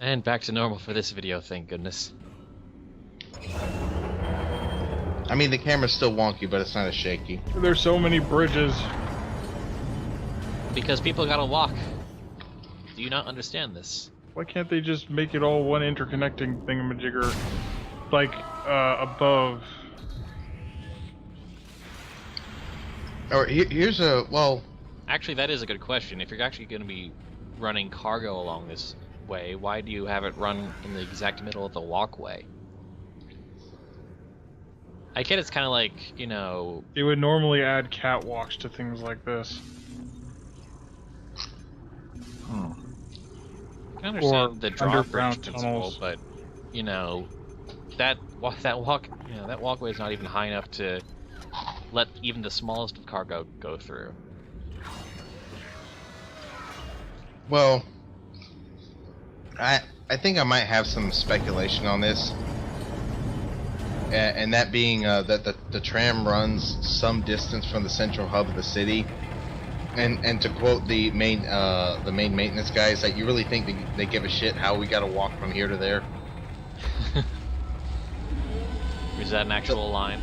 And back to normal for this video, thank goodness. I mean, the camera's still wonky, but it's not as shaky. There's so many bridges. Because people gotta walk. Do you not understand this? Why can't they just make it all one interconnecting thingamajigger? Like, above. Or here's a, well... Actually, that is a good question. If you're actually gonna be running cargo along this way, why do you have it run in the exact middle of the walkway? I get it's kind of like, you know... It would normally add catwalks to things like this. I can understand the drawbridge underground principle, tunnels. but you know, that walkway is not even high enough to let even the smallest of cargo go through. Well, I think I might have some speculation on this, and that being that the tram runs some distance from the central hub of the city, and to quote the main maintenance guys, that you really think they give a shit how we gotta walk from here to there? Is that an actual line?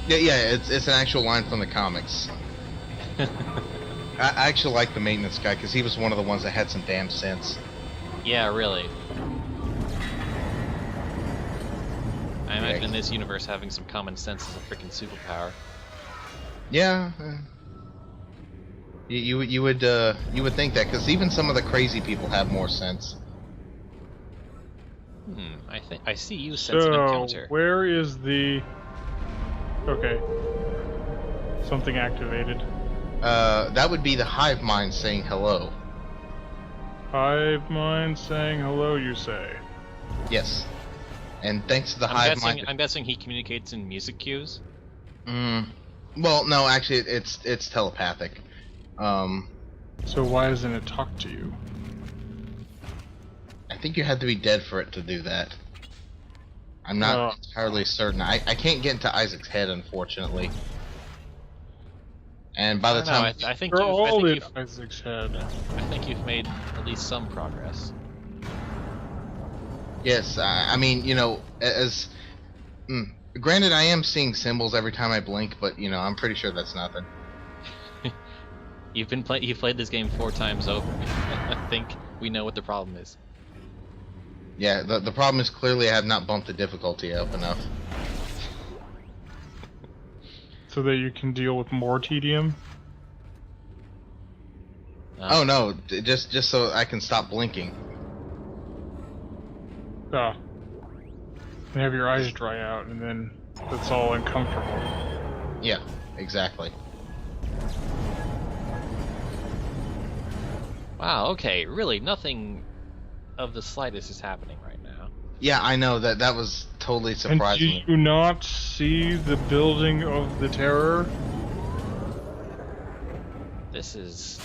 Yeah, it's an actual line from the comics. I actually like the maintenance guy because he was one of the ones that had some damn sense. Yeah, really. I imagine in this universe having some common sense is a freaking superpower. Yeah, you would think that, because even some of the crazy people have more sense. I see you sense an encounter. Where is the... Okay. Something activated. That would be the hive mind saying hello. Hive mind saying hello, you say? Yes. And thanks to the hive mind... I'm guessing he communicates in music cues? Well, no, actually, it's telepathic. So why doesn't it talk to you? I think you had to be dead for it to do that. I'm not entirely certain. I can't get into Isaac's head, unfortunately. And by the time... I think You're all in you've Isaac's head. I think you've made at least some progress. Yes, I mean, you know, as... granted, I am seeing symbols every time I blink, but, you know, I'm pretty sure that's nothing. You've played this game 4 times over. I think we know what the problem is. Yeah, the problem is clearly I have not bumped the difficulty up enough. So that you can deal with more tedium? Oh no, just so I can stop blinking. Ah. And have your eyes dry out, and then that's all uncomfortable. Yeah, exactly. Wow, okay, really, nothing of the slightest is happening right now. Yeah, I know, that was totally surprising. And do you not see the building of the terror? This is...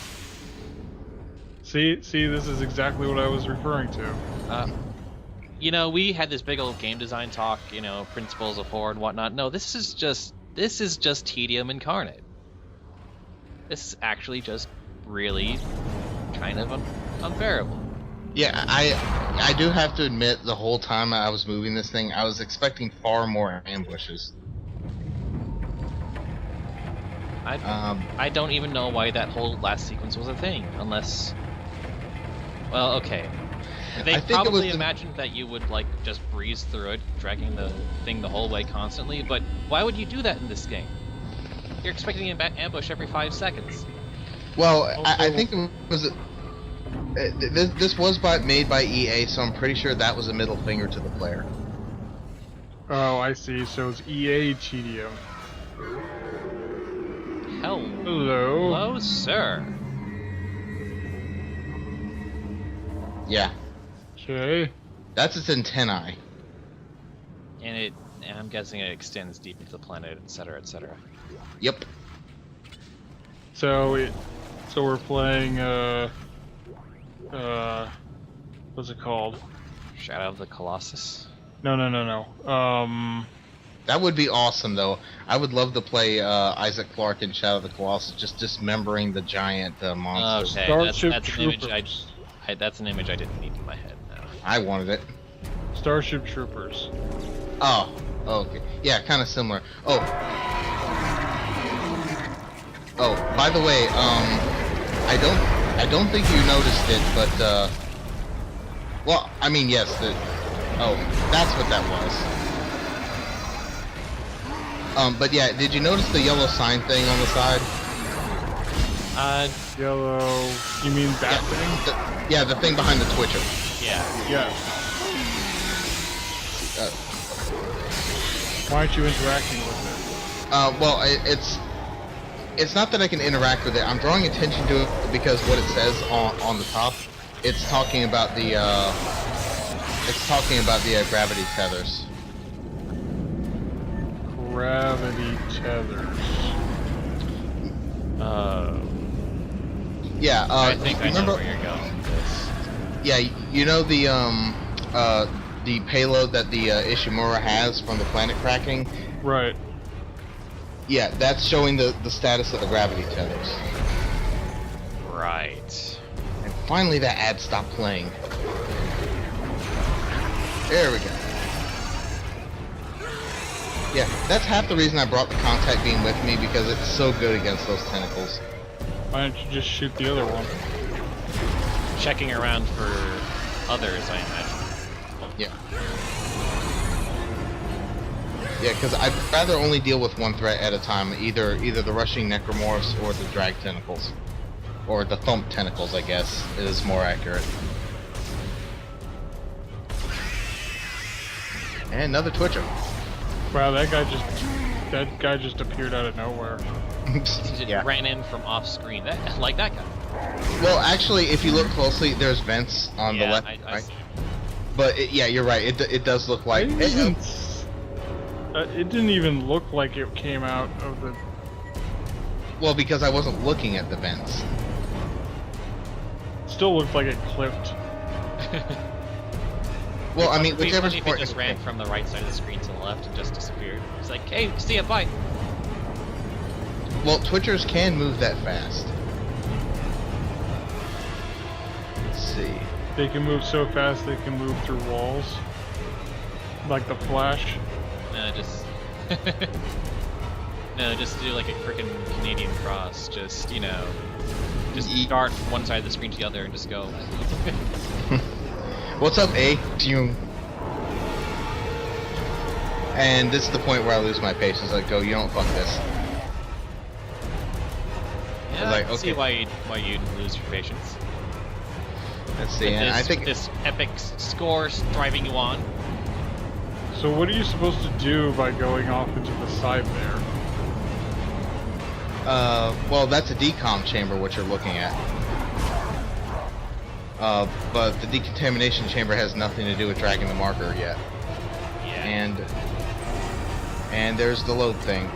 See, this is exactly what I was referring to. You know, we had this big old game design talk, you know, principles of horde and whatnot. No, this is just tedium incarnate. This is actually just really kind of unbearable. Yeah, I do have to admit, the whole time I was moving this thing, I was expecting far more ambushes. I don't even know why that whole last sequence was a thing, unless... Well, okay. They probably imagined that you would, like, just breeze through it, dragging the thing the whole way constantly, but why would you do that in this game? You're expecting an ambush every 5 seconds. Well, I think it was... This was made by EA, so I'm pretty sure that was a middle finger to the player. Oh, I see. So it's EA tedium. Hello. Hello, sir. Yeah. Okay. That's its antennae. And I'm guessing it extends deep into the planet, etc., etc. Yep. So we're playing what's it called? Shadow of the Colossus? No. That would be awesome, though. I would love to play Isaac Clarke in Shadow of the Colossus, just dismembering the giant monster. Okay, Starship that's an image Troopers. that's an image I didn't need in my head now. I wanted it. Starship Troopers. Oh, okay. Yeah, kind of similar. Oh, by the way, I don't think you noticed it, but well, I mean, yes. Oh, that's what that was. But yeah, did you notice the yellow sign thing on the side? Yellow. You mean that thing? Yeah, the thing behind the Twitcher. Yeah. Yeah. Why aren't you interacting with it? Well, it's not that I can interact with it. I'm drawing attention to it because what it says on the top, it's talking about the gravity tethers. Gravity tethers. Yeah. I think I know where you're going with this. Yeah, you know the payload that the Ishimura has from the planet cracking. Right. Yeah, that's showing the status of the gravity tethers. Right. And finally that ad stopped playing. There we go. Yeah, that's half the reason I brought the contact beam with me, because it's so good against those tentacles. Why don't you just shoot the other one? Checking around for others, I imagine. Yeah. Yeah, because I'd rather only deal with one threat at a time, either the rushing necromorphs or the drag tentacles. Or the thump tentacles, I guess, is more accurate. And another Twitcher. Wow, that guy just appeared out of nowhere. He just ran in from off screen. Like that guy. Well, actually, if you look closely, there's vents on the left. Right? But yeah, you're right. It does look like it didn't even look like it came out of the. Well, because I wasn't looking at the vents. Still looked like it clipped. Well, I mean, whichever if he just ran from the right side of the screen to the left and just disappeared. It's like, hey, see ya, bye. Well, Twitchers can move that fast. Let's see. They can move so fast they can move through walls. Like the Flash. No, just... no, just do like a frickin' Canadian cross. Just, you know... Just dart from one side of the screen to the other and just go. What's up, A? And this is the point where I lose my patience. I go, you don't fuck this. Yeah, like, I can see why you'd lose your patience. Let's see, and I think this epic score driving you on. So what are you supposed to do by going off into the side there? Well, that's a decom chamber, what you're looking at. But the decontamination chamber has nothing to do with dragging the marker yet. Yeah. And there's the load thing.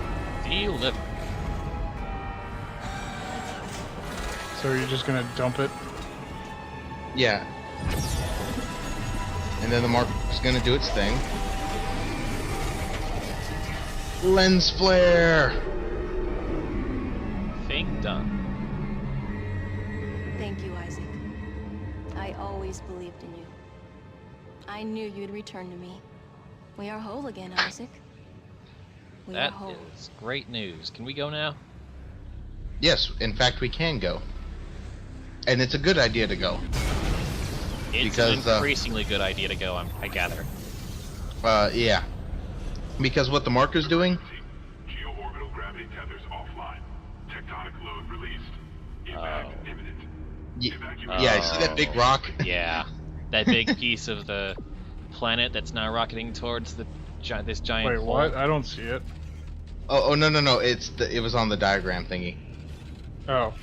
Deliver. So you're just gonna dump it? Yeah. And then the marker's gonna do its thing. Lens flare! Thing done. Thank you, Isaac. I always believed in you. I knew you'd return to me. We are whole again, Isaac. We are That whole. is great news. Can we go now? Yes, in fact we can go. And it's a good idea to go. It's because, an increasingly good idea to go, I gather. Yeah. Because what the marker's doing... Geo-orbital gravity tethers offline. Tectonic load released. Impact imminent. Yeah, you see that big rock? Yeah. That big piece of the planet that's now rocketing towards this giant Wait, hole. what? I don't see it. Oh no! It was on the diagram thingy. Oh.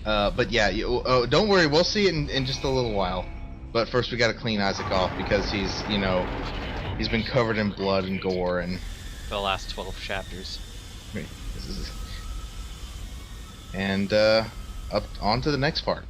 But yeah, don't worry, we'll see it in just a little while. But first we gotta clean Isaac off because he's been covered in blood and gore and... The last 12 chapters. And up on to the next part.